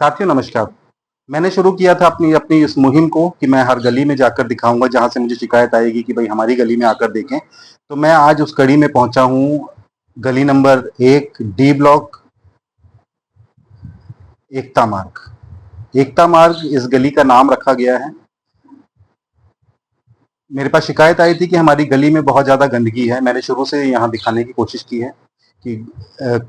साथियों नमस्कार। मैंने शुरू किया था अपनी अपनी इस मुहिम को कि मैं हर गली में जाकर दिखाऊँगा जहाँ से मुझे शिकायत आएगी कि भाई हमारी गली में आकर देखें। तो मैं आज उस कड़ी में पहुँचा हूँ, गली नंबर 1 डी ब्लॉक, एकता मार्ग। एकता मार्ग इस गली का नाम रखा गया है। मेरे पास शिकायत आई थी कि हमारी गली में बहुत ज़्यादा गंदगी है। मैंने शुरू से यहाँ दिखाने की कोशिश की है कि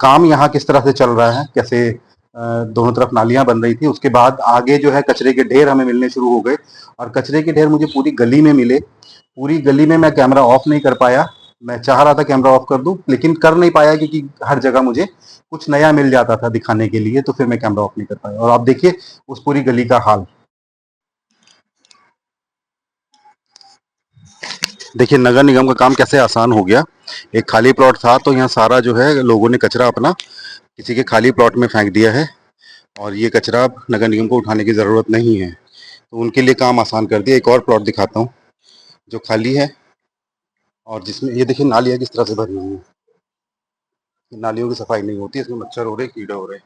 काम यहाँ किस तरह से चल रहा है, कैसे दोनों तरफ नालियाँ बन रही थी। उसके बाद आगे जो है कचरे के ढेर हमें मिलने शुरू हो गए और कचरे के ढेर मुझे पूरी गली में मिले। पूरी गली में मैं कैमरा ऑफ नहीं कर पाया। मैं चाह रहा था कैमरा ऑफ कर दूँ, लेकिन कर नहीं पाया क्योंकि हर जगह मुझे कुछ नया मिल जाता था दिखाने के लिए, तो फिर मैं कैमरा ऑफ नहीं कर पाया और आप देखिए उस पूरी गली का हाल। देखिए नगर निगम का काम कैसे आसान हो गया। एक खाली प्लॉट था तो यहाँ सारा जो है लोगों ने कचरा अपना किसी के खाली प्लॉट में फेंक दिया है और ये कचरा अब नगर निगम को उठाने की ज़रूरत नहीं है। तो उनके लिए काम आसान कर दिया। एक और प्लॉट दिखाता हूँ जो खाली है और जिसमें ये देखिए नालियाँ किस तरह से भरी हुई हैं। नालियों की सफाई नहीं होती, इसमें मच्छर हो रहे, कीड़े हो रहे,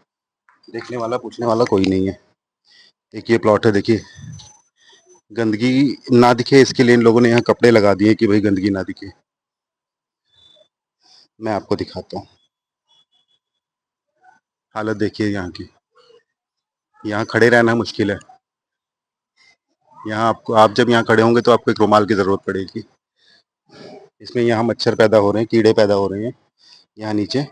देखने वाला पूछने वाला कोई नहीं है। एक ये प्लॉट है, देखिए गंदगी ना दिखे इसके लिए इन लोगों ने यहाँ कपड़े लगा दिए कि भाई गंदगी ना दिखे। मैं आपको दिखाता हूँ, हालत देखिए यहाँ की। यहाँ खड़े रहना मुश्किल है। यहाँ आपको, आप जब यहाँ खड़े होंगे तो आपको एक रुमाल की ज़रूरत पड़ेगी। इसमें यहाँ मच्छर पैदा हो रहे हैं, कीड़े पैदा हो रहे हैं यहाँ नीचे,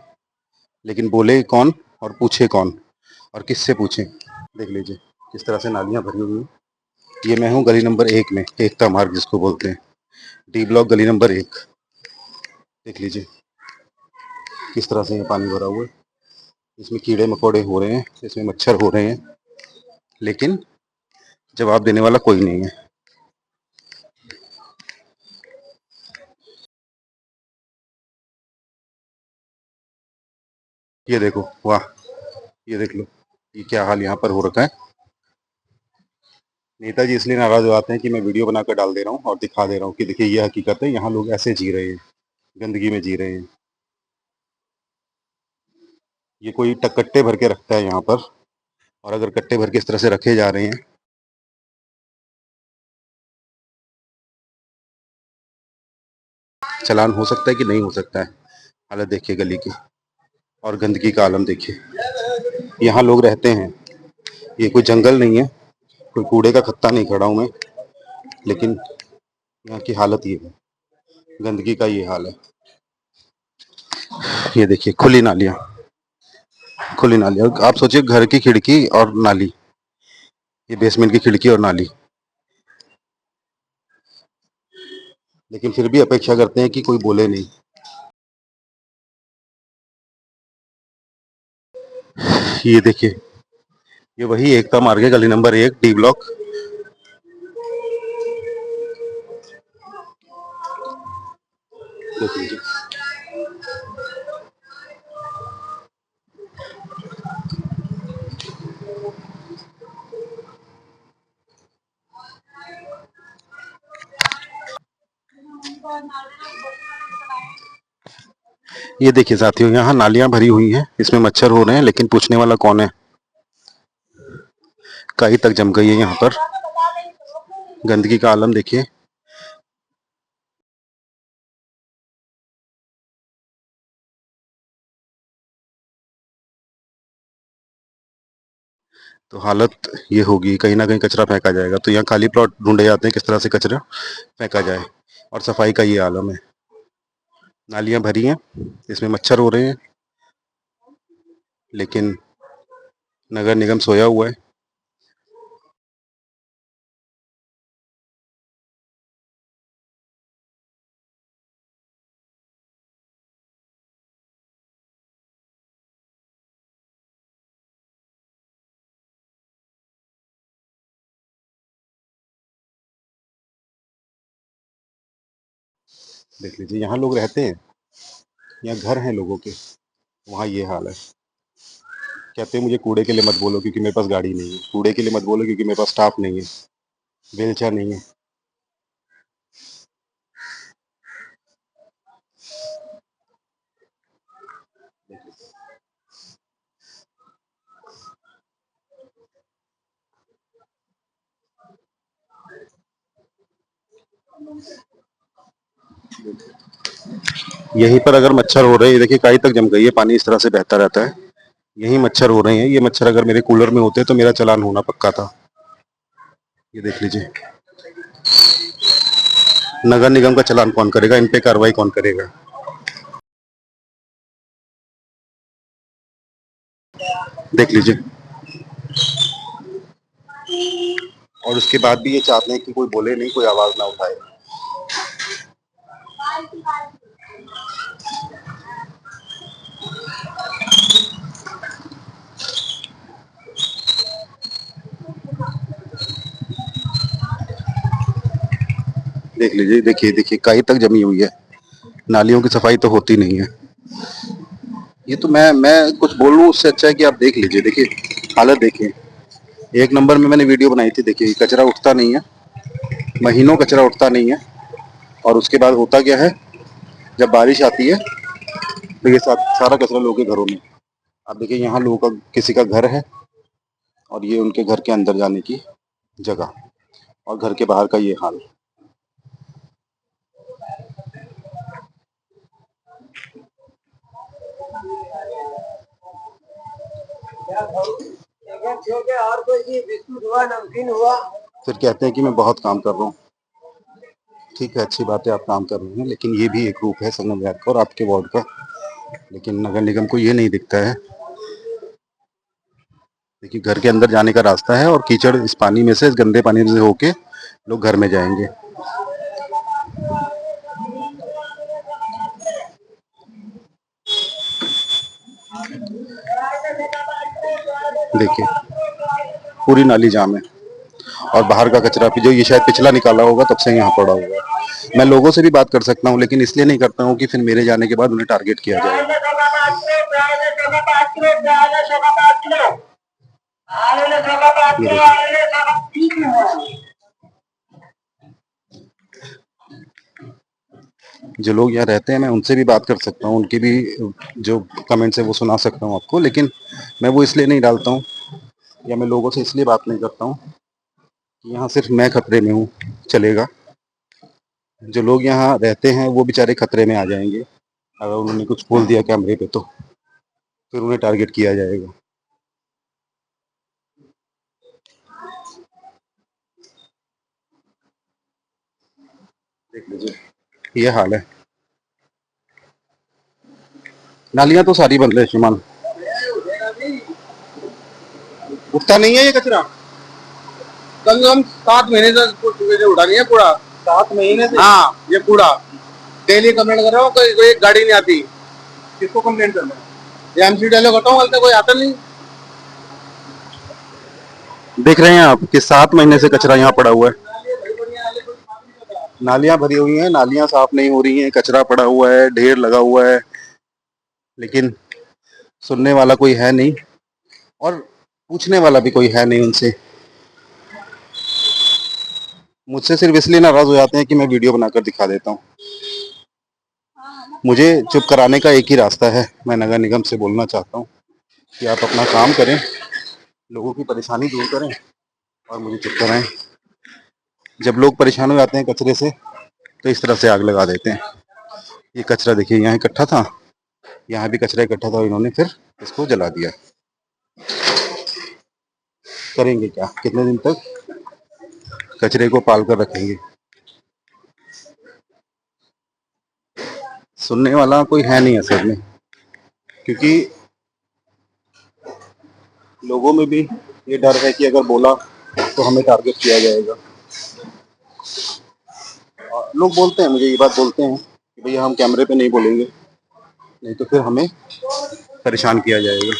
लेकिन बोले कौन और पूछे कौन और किससे पूछें। देख लीजिए किस तरह से नालियाँ भरी हुई हैं। ये मैं हूँ गली नंबर 1 में, एकता मार्ग जिसको बोलते हैं, डी ब्लॉक गली नंबर 1। देख लीजिए किस तरह से ये पानी भरा हुआ है। इसमें कीड़े मकोड़े हो रहे हैं, इसमें मच्छर हो रहे हैं, लेकिन जवाब देने वाला कोई नहीं है। ये देखो, वाह, ये देख लो ये क्या हाल यहाँ पर हो रखा है। नेताजी इसलिए नाराज हो जाते हैं कि मैं वीडियो बनाकर डाल दे रहा हूँ और दिखा दे रहा हूँ कि देखिए ये हकीकत है, यहाँ लोग ऐसे जी रहे हैं, गंदगी में जी रहे हैं। ये कोई कट्टे भर के रखता है यहाँ पर, और अगर कट्टे भर के इस तरह से रखे जा रहे हैं, चालान हो सकता है कि नहीं हो सकता है। हालत देखिए गली की और गंदगी का आलम देखिए। यहाँ लोग रहते हैं, ये कोई जंगल नहीं है, कोई कूड़े का खत्ता नहीं खड़ा हूँ मैं, लेकिन यहाँ की हालत ये है, गंदगी का ये हाल है। ये देखिए खुली नालियाँ, खुली नाली, और आप सोचिए घर की खिड़की और नाली, ये बेसमेंट की खिड़की और नाली, लेकिन फिर भी अपेक्षा करते हैं कि कोई बोले नहीं। ये देखिए, ये वही एकता मार्ग है, गली नंबर 1 डी ब्लॉक। देख लीजिए। ये देखिए साथियों, यहाँ नालियां भरी हुई हैं, इसमें मच्छर हो रहे हैं, लेकिन पूछने वाला कौन है। काई तक जम गई है यहाँ पर, गंदगी का आलम देखिए। तो हालत ये होगी, कहीं ना कहीं कचरा फेंका जाएगा, तो यहाँ खाली प्लॉट ढूंढे जाते हैं किस तरह से कचरा फेंका जाए, और सफाई का ये आलम है। नालियां भरी हैं, इसमें मच्छर हो रहे हैं, लेकिन नगर निगम सोया हुआ है। देख लीजिए यहाँ लोग रहते हैं, यहाँ घर हैं लोगों के, वहाँ ये हाल है। कहते हैं मुझे कूड़े के लिए मत बोलो क्योंकि मेरे पास गाड़ी नहीं है, कूड़े के लिए मत बोलो क्योंकि मेरे पास स्टाफ नहीं है, बेलचा नहीं है। यहीं पर अगर मच्छर हो रहे हैं, देखिए काई तक जम गई है, पानी इस तरह से बहता रहता है। यही मच्छर हो रहे हैं, ये मच्छर अगर मेरे कूलर में होते तो मेरा चालान होना पक्का था। ये देख लीजिए, नगर निगम का चालान कौन करेगा, इन पे कार्रवाई कौन करेगा? देख लीजिए। और उसके बाद भी ये चाहते हैं कि कोई बोले नहीं, कोई आवाज ना उठाए। देख लीजिए, देखिए देखिए, काई तक जमी हुई है। नालियों की सफाई तो होती नहीं है। ये तो मैं कुछ बोल लूं उससे अच्छा है कि आप देख लीजिए। देखिए हालत देखिए, एक नंबर में मैंने वीडियो बनाई थी। देखिए कचरा उठता नहीं है, महीनों कचरा उठता नहीं है। और उसके बाद होता क्या है, जब बारिश आती है तो ये सारा कचरा लोगों के घरों में। आप देखिए यहाँ लोगों का, किसी का घर है और ये उनके घर के अंदर जाने की जगह, और घर के बाहर का ये हाल। और कोई बिस्कुट हुआ, नमकीन हुआ, फिर कहते हैं कि मैं बहुत काम कर रहा हूँ। ठीक है, अच्छी बात है, आप काम कर रहे हैं, लेकिन ये भी एक रूप है संगम घाट का और आपके वार्ड का। लेकिन नगर निगम को ये नहीं दिखता है। देखिए घर के अंदर जाने का रास्ता है और कीचड़ इस पानी में से, इस गंदे पानी से होके लोग घर में जाएंगे। देखिए पूरी नाली जाम है और बाहर का कचरा भी, जो ये शायद पिछला निकाला होगा तब से यहाँ पड़ा हुआ है। मैं लोगों से भी बात कर सकता हूँ, लेकिन इसलिए नहीं करता हूँ कि फिर मेरे जाने के बाद उन्हें टारगेट किया जाए। जो लोग यहाँ रहते हैं मैं उनसे भी बात कर सकता हूँ, उनके भी जो कमेंट्स है वो सुना सकता हूँ आपको, लेकिन मैं वो इसलिए नहीं डालता हूँ या मैं लोगों से इसलिए बात नहीं करता हूँ कि यहाँ सिर्फ मैं खतरे में हूँ। चलेगा, जो लोग यहाँ रहते हैं वो बेचारे खतरे में आ जाएंगे अगर उन्होंने कुछ बोल दिया कैमरे पे, तो फिर उन्हें टारगेट किया जाएगा। देख लीजिए ये हाल है। नालियां तो सारी बंद है श्रीमान, उठता नहीं है ये कचरा। कल हम 7 महीने से उठा नहीं है कूड़ा, 7 महीने से। हाँ ये कूड़ा डेली कंप्लेंट कर रहा हूँ, कोई गाड़ी नहीं आती। किसको कंप्लेंट करना है? ये एमसीडी वाले बताओ, बोलते कोई आता नहीं। देख रहे हैं आप कि 7 महीने से कचरा यहाँ पड़ा हुआ है। नालियां भरी हुई हैं, नालियां साफ नहीं हो रही हैं, कचरा पड़ा हुआ है, ढेर लगा हुआ है, लेकिन सुनने वाला कोई है नहीं और पूछने वाला भी कोई है नहीं उनसे। मुझसे सिर्फ इसलिए नाराज हो जाते हैं कि मैं वीडियो बनाकर दिखा देता हूँ। मुझे चुप कराने का एक ही रास्ता है। मैं नगर निगम से बोलना चाहता हूँ कि आप अपना काम करें, लोगों की परेशानी दूर करें और मुझे चुप कराएं। जब लोग परेशान हो जाते हैं कचरे से तो इस तरह से आग लगा देते हैं। ये कचरा देखिए यहाँ इकट्ठा था, यहाँ भी कचरा इकट्ठा था, इन्होंने फिर इसको जला दिया। करेंगे क्या, कितने दिन तक कचरे को पाल कर रखेंगे? सुनने वाला कोई है नहीं असल में, क्योंकि लोगों में भी ये डर है कि अगर बोला तो हमें टारगेट किया जाएगा। और लोग बोलते हैं, मुझे ये बात बोलते हैं कि भैया हम कैमरे पे नहीं बोलेंगे, नहीं तो फिर हमें परेशान किया जाएगा।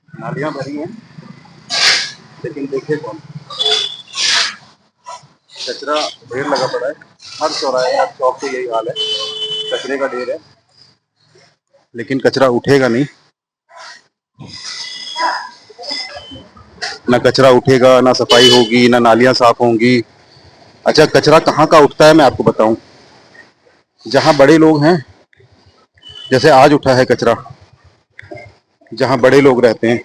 नालियां भरी हैं, लेकिन देखिए कौन, कचरा ढेर लगा पड़ा है। हर चौराहे, हर चौक पे यही हाल है, कचरे का ढेर है, लेकिन कचरा उठेगा नहीं। ना कचरा उठेगा, ना सफाई होगी, ना नालियां साफ होंगी। अच्छा कचरा कहाँ का उठता है मैं आपको बताऊं, जहाँ बड़े लोग हैं, जैसे आज उठा है कचरा, जहाँ बड़े लोग रहते हैं,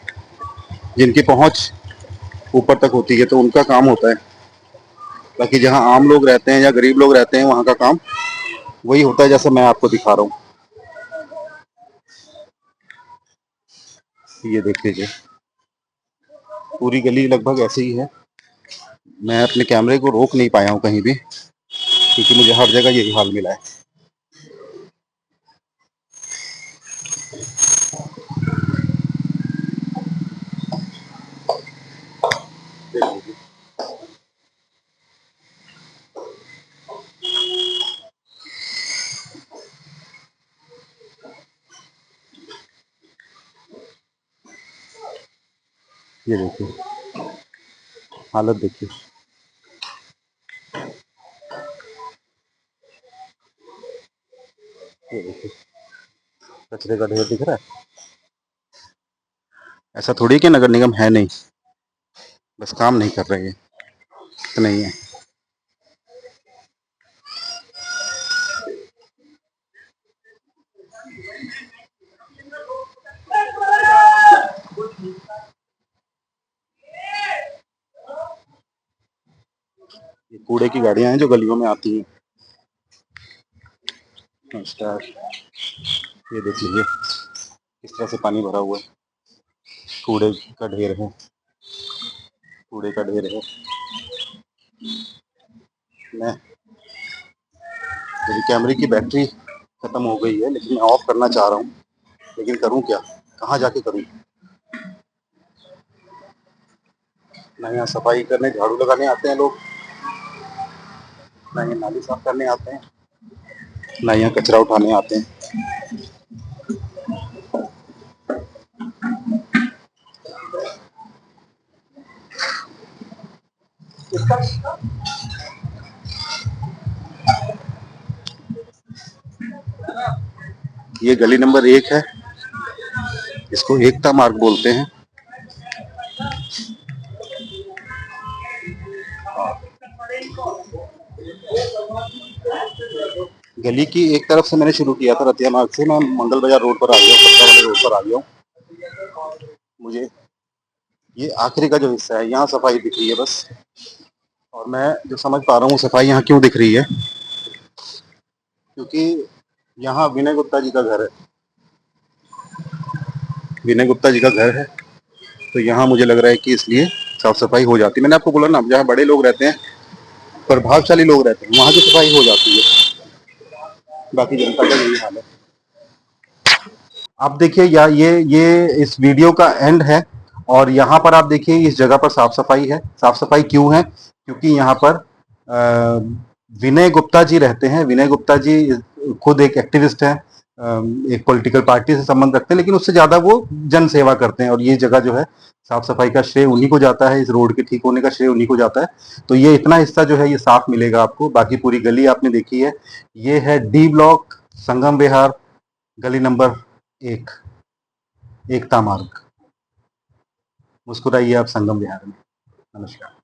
जिनकी पहुंच ऊपर तक होती है, तो उनका काम होता है। बाकी जहाँ आम लोग रहते हैं या गरीब लोग रहते हैं, वहाँ का काम वही होता है जैसे मैं आपको दिखा रहा हूँ। ये देख लीजिए, पूरी गली लगभग ऐसे ही है। मैं अपने कैमरे को रोक नहीं पाया हूँ कहीं भी, क्योंकि मुझे हर जगह यही हाल मिला है। देख लीजिए, ये देखिए हालत देखिए। ये देखिए कचरे का ढेर दिख रहा है। ऐसा थोड़ी कि नगर निगम है नहीं, बस काम नहीं कर रही है, तो नहीं है। ये कूड़े की गाड़ियां हैं जो गलियों में आती हैं। नमस्कार। ये देख लीजिए किस तरह से पानी भरा हुआ है। कूड़े का ढेर है, कूड़े का ढेर है। मैं, मेरी कैमरे की बैटरी खत्म हो गई है, लेकिन मैं ऑफ करना चाह रहा हूँ, लेकिन करूँ क्या, कहाँ जाके करूँ? ना यहाँ सफाई करने झाड़ू लगाने आते हैं लोग, ना ये नाली साफ करने आते हैं, ना यहाँ कचरा उठाने आते हैं। ये गली नंबर 1 है, इसको एकता मार्ग बोलते हैं। गली की एक तरफ से मैंने शुरू किया था रतिया मार्ग से, मैं मंगल बाजार रोड पर आ गया हूँ, पत्ता वाले रोड पर आ गया हूँ। मुझे ये आखिरी का जो हिस्सा है, यहाँ सफाई दिख रही है बस। और मैं जो समझ पा रहा हूँ सफाई यहाँ क्यों दिख रही है, क्योंकि यहाँ विनय गुप्ता जी का घर है। विनय गुप्ता जी का घर है, तो यहाँ मुझे लग रहा है कि इसलिए साफ सफाई हो जाती है। मैंने आपको बोला ना, जहाँ बड़े लोग रहते हैं, प्रभावशाली लोग रहते हैं, वहाँ की सफाई हो जाती है। बाकी जनता का यही हाल है। आप देखिए, या ये इस वीडियो का एंड है, और यहाँ पर आप देखिए इस जगह पर साफ सफाई है। साफ सफाई क्यों है? क्योंकि यहाँ पर विनय गुप्ता जी रहते हैं। विनय गुप्ता जी खुद एक एक्टिविस्ट हैं, एक पॉलिटिकल पार्टी से संबंध रखते हैं, लेकिन उससे ज्यादा वो जन सेवा करते हैं। और ये जगह जो है, साफ सफाई का श्रेय उन्हीं को जाता है, इस रोड के ठीक होने का श्रेय उन्हीं को जाता है। तो ये इतना हिस्सा जो है ये साफ मिलेगा आपको। बाकी पूरी गली आपने देखी है। ये है डी ब्लॉक, संगम विहार, गली नंबर 1, एकता मार्ग। मुस्कुराइए आप संगम विहार में। नमस्कार।